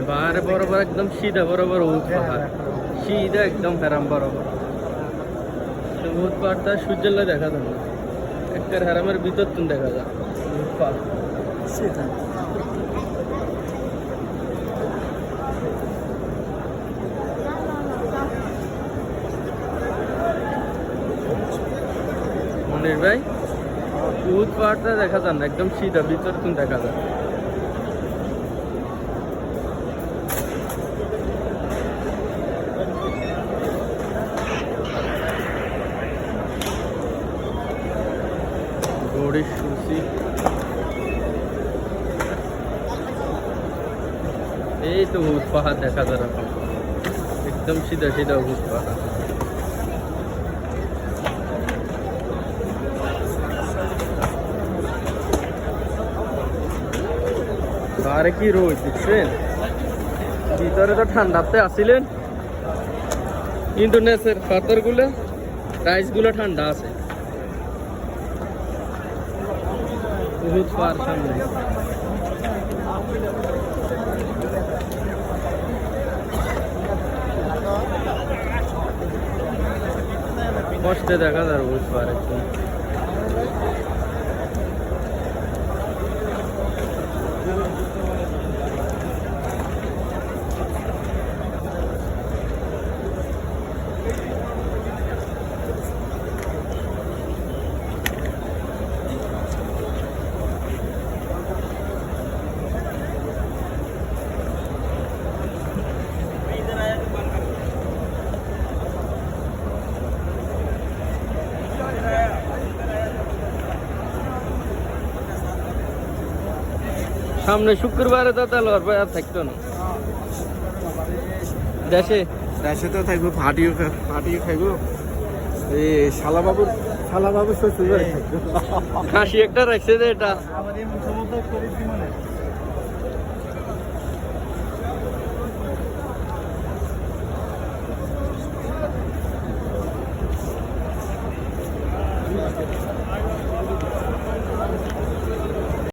বাহারে বরাবর একদম সিধা বরাবর উঠ পাহাড়, সিধা একদম হেরাম বরাবর। উঠ পাহাড়টা সূর্যের দেখা যায় না, একটা হেরামের ভিতর তুমি দেখা যায় উঠ পাহাড়। মনির ভাই, উঠ পাহাড়টা দেখা যায় না, একদম সিধা ভিতর তুমি দেখা যায়। গড়ির সুসি, এই তো উঠ পাহাড় দেখা যায় এখন, একদম সিধা সিধা উঠ পাহাড়। আরে কি রোদ দেখছেন, ভিতরে তো ঠান্ডাতে আসিলেন, ইন্ডোনেশিয়ার পাথর গুলো রাইস গুলো ঠান্ডা আছে। বহুত পার সামনে কষ্টে দেখা যায় বহুত পার একদম। সামনে শুক্রবারে তো তাহলে আর ভাই আর থাকতো না দেশে। দেশে তো থাকবো, ফাটিও খাইবো। এই শালাবাবু শ্বশুর বাড়ি থাকবো। হাসি একটা রাখছে যে এটা আমাদের মুখোমুখি করে